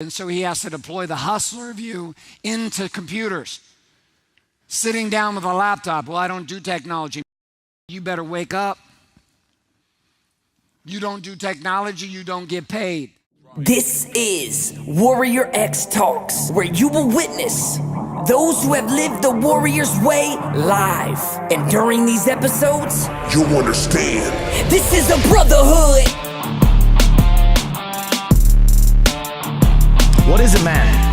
And so he has to deploy the hustler view into computers. Sitting down with a laptop, well, I don't do technology. You better wake up. You don't do technology, you don't get paid. This is Warrior X Talks, where you will witness those who have lived the warrior's way live. And during these episodes, you'll understand. This is a brotherhood. What is a man?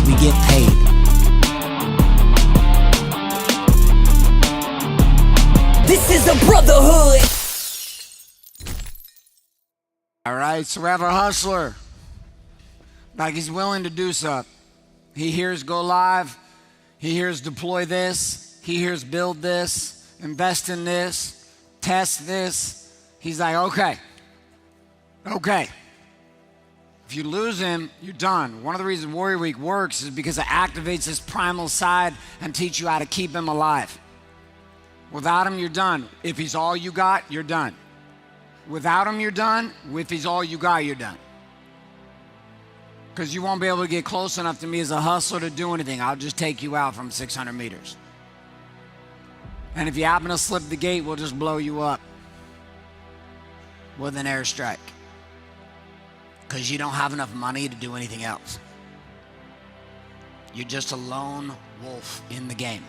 We get paid. This is a brotherhood. All right, so we have a hustler. Like he's willing to do stuff. He hears go live. He hears deploy this. He hears build this, invest in this, test this. He's like, okay. If you lose him, you're done. One of the reasons Warrior Week works is because it activates his primal side and teach you how to keep him alive. Without him, you're done. If he's all you got, you're done. Without him, you're done. If he's all you got, you're done. Because you won't be able to get close enough to me as a hustler to do anything. I'll just take you out from 600 meters. And if you happen to slip the gate, we'll just blow you up with an airstrike. Because you don't have enough money to do anything else. You're just a lone wolf in the game.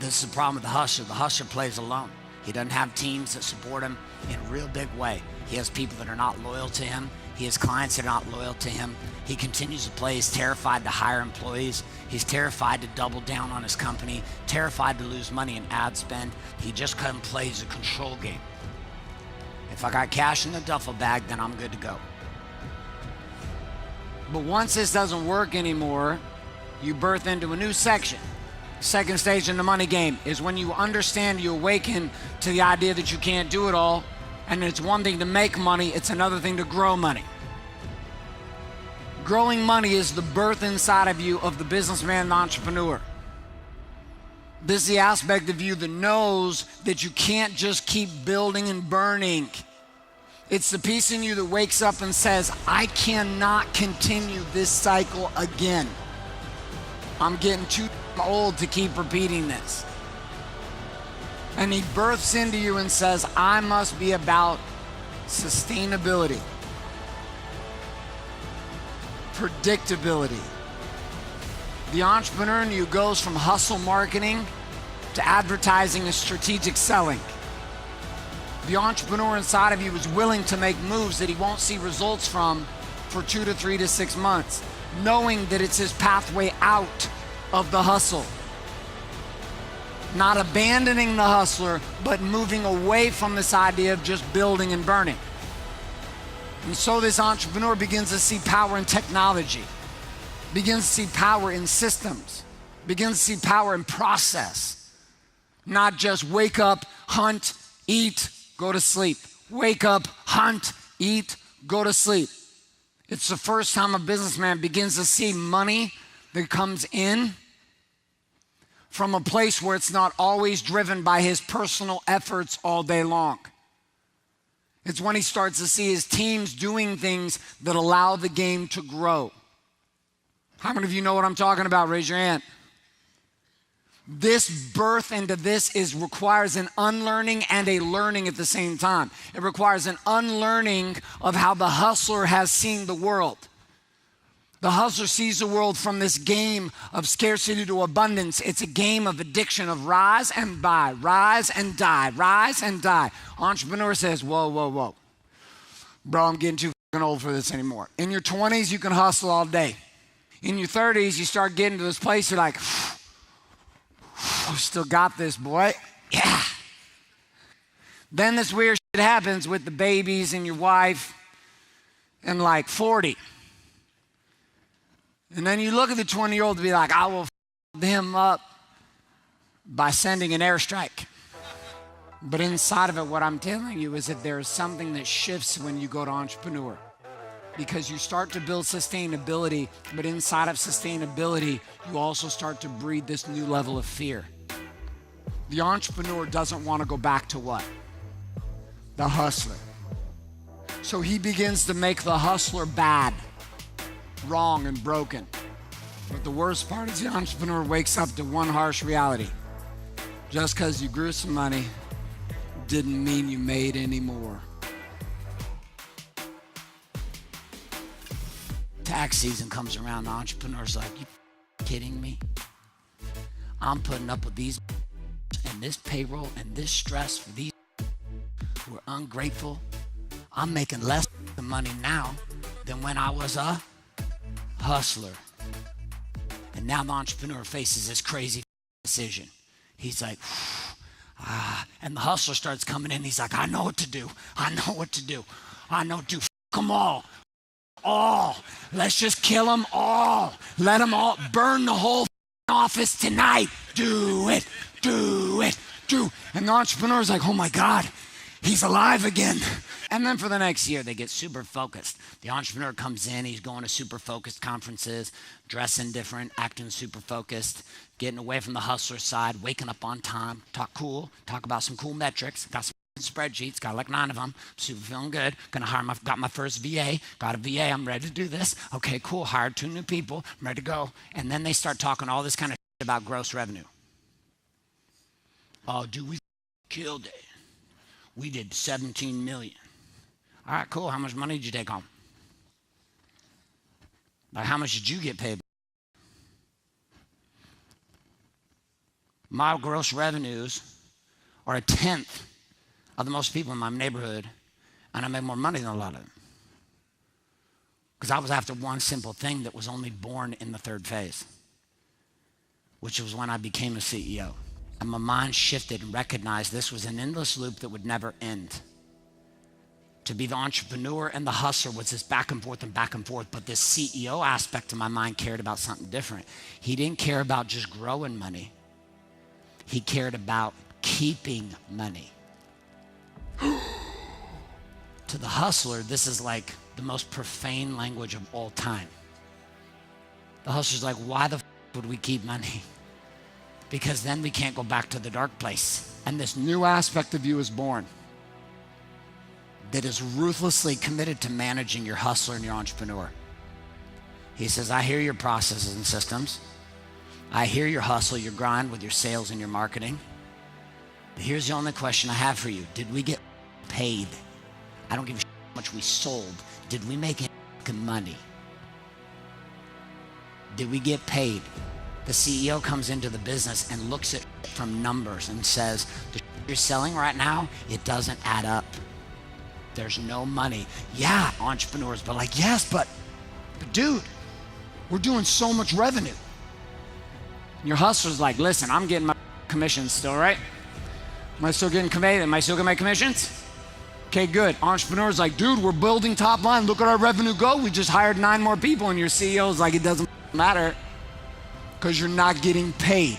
This is the problem with the hustler. The hustler plays alone. He doesn't have teams that support him in a real big way. He has people that are not loyal to him. He has clients that are not loyal to him. He continues to play. He's terrified to hire employees. He's terrified to double down on his company, terrified to lose money in ad spend. He just kind of plays a control game. If I got cash in the duffel bag, then I'm good to go. But once this doesn't work anymore, you birth into a new section. Second stage in the money game is when you understand, you awaken to the idea that you can't do it all, and it's one thing to make money, it's another thing to grow money. Growing money is the birth inside of you of the businessman and the entrepreneur. This is the aspect of you that knows that you can't just keep building and burning. It's the piece in you that wakes up and says, I cannot continue this cycle again. I'm getting too old to keep repeating this. And he births into you and says, I must be about sustainability, predictability. The entrepreneur in you goes from hustle marketing to advertising and strategic selling. The entrepreneur inside of you is willing to make moves that he won't see results from for 2 to 3 to 6 months, knowing that it's his pathway out of the hustle. Not abandoning the hustler, but moving away from this idea of just building and burning. And so this entrepreneur begins to see power in technology, begins to see power in systems, begins to see power in process. Not just wake up, hunt, eat, go to sleep. Wake up, hunt, eat, go to sleep. It's the first time a businessman begins to see money that comes in from a place where it's not always driven by his personal efforts all day long. It's when he starts to see his teams doing things that allow the game to grow. How many of you know what I'm talking about? Raise your hand. This birth into this requires an unlearning and a learning at the same time. It requires an unlearning of how the hustler has seen the world. The hustler sees the world from this game of scarcity to abundance. It's a game of addiction of rise and buy, rise and die, rise and die. Entrepreneur says, whoa. Bro, I'm getting too fucking old for this anymore. In your 20s, you can hustle all day. In your 30s, you start getting to this place, you're like, still got this, boy. Yeah. Then this weird shit happens with the babies and your wife and like 40. And then you look at the 20-year-old to be like, I will f them up by sending an airstrike. But inside of it, what I'm telling you is that there is something that shifts when you go to entrepreneur. Because you start to build sustainability, but inside of sustainability, you also start to breed this new level of fear. The entrepreneur doesn't want to go back to what? the hustler. So he begins to make the hustler bad, wrong, and broken. But the worst part is the entrepreneur wakes up to one harsh reality. Just because you grew some money didn't mean you made any more. Tax season comes around, the entrepreneur's like, you kidding me? I'm putting up with these and this payroll and this stress for these who are ungrateful. I'm making less money now than when I was a hustler. And now the entrepreneur faces this crazy decision. He's like, and the hustler starts coming in. He's like, I know what to do. I know what to do. I know to f them all. Let's just kill them all. Let them all burn the whole office tonight. Do it. And the entrepreneur's like, oh my God, he's alive again. And then for the next year, they get super focused. The entrepreneur comes in, he's going to super focused conferences, dressing different, acting super focused, getting away from the hustler side, waking up on time, talk about some cool metrics, got some spreadsheets, got like 9 of them, super feeling good, got my first VA, got a VA, I'm ready to do this. Okay, cool, hired 2 new people, I'm ready to go. And then they start talking all this kind of shit about gross revenue. Oh, dude, we killed it. We did 17 million. All right, cool. How much money did you take home? Like, how much did you get paid? My gross revenues are 1/10 of the most people in my neighborhood, and I make more money than a lot of them. Because I was after one simple thing that was only born in the 3rd phase, which was when I became a CEO. And my mind shifted and recognized this was an endless loop that would never end. To be the entrepreneur and the hustler was this back and forth, but this CEO aspect of my mind cared about something different. He didn't care about just growing money. He cared about keeping money. To the hustler, this is like the most profane language of all time. The hustler's like, why the would we keep money? Because then we can't go back to the dark place. And this new aspect of you is born that is ruthlessly committed to managing your hustler and your entrepreneur. He says, I hear your processes and systems. I hear your hustle, your grind with your sales and your marketing. But here's the only question I have for you. Did we get paid? I don't give a shit how much we sold. Did we make any money? Did we get paid? The CEO comes into the business and looks at it from numbers and says, the shit you're selling right now, it doesn't add up. There's no money. Yeah, entrepreneurs, but like, yes, but dude, we're doing so much revenue. And your hustler's like, listen, I'm getting my commissions still, right? Am I still getting paid? Am I still getting my commissions? Okay, good. Entrepreneur's like, dude, we're building top line. Look at our revenue go. We just hired 9 more people. And your CEO's like, it doesn't matter because you're not getting paid.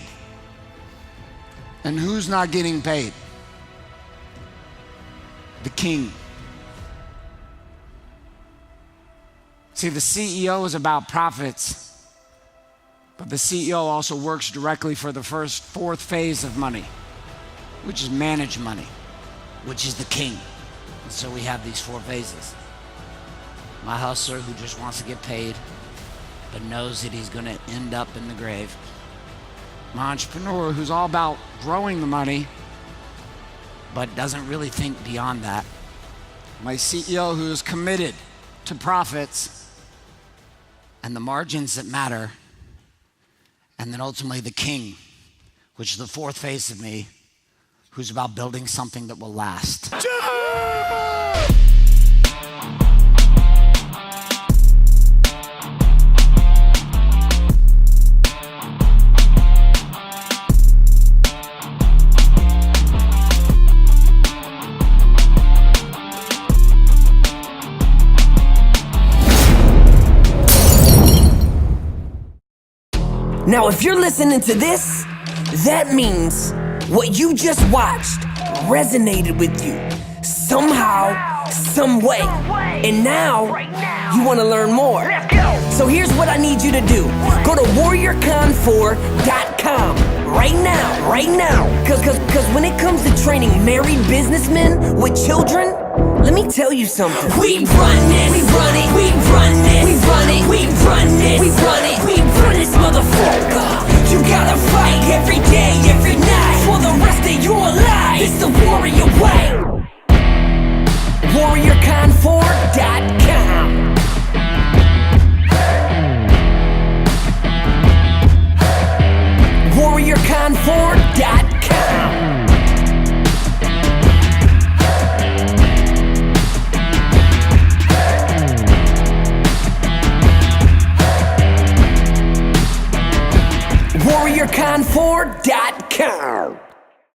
And who's not getting paid? The king. See, the CEO is about profits, but the CEO also works directly for the 4th phase of money, which is manage money, which is the king. And so we have these 4 phases. My hustler who just wants to get paid, but knows that he's gonna end up in the grave. My entrepreneur who's all about growing the money, but doesn't really think beyond that. My CEO who's committed to profits and the margins that matter. And then ultimately the king, which is the 4th phase of me, who's about building something that will last. Now, if you're listening to this, that means what you just watched resonated with you somehow, some way. And now you want to learn more. So here's what I need you to do. Go to warriorcon4.com right now, right now. Cause when it comes to training married businessmen with children, let me tell you something. We run this, we run it, we run this, we run it, we run this, we run it, we run this motherfucker. You gotta fight every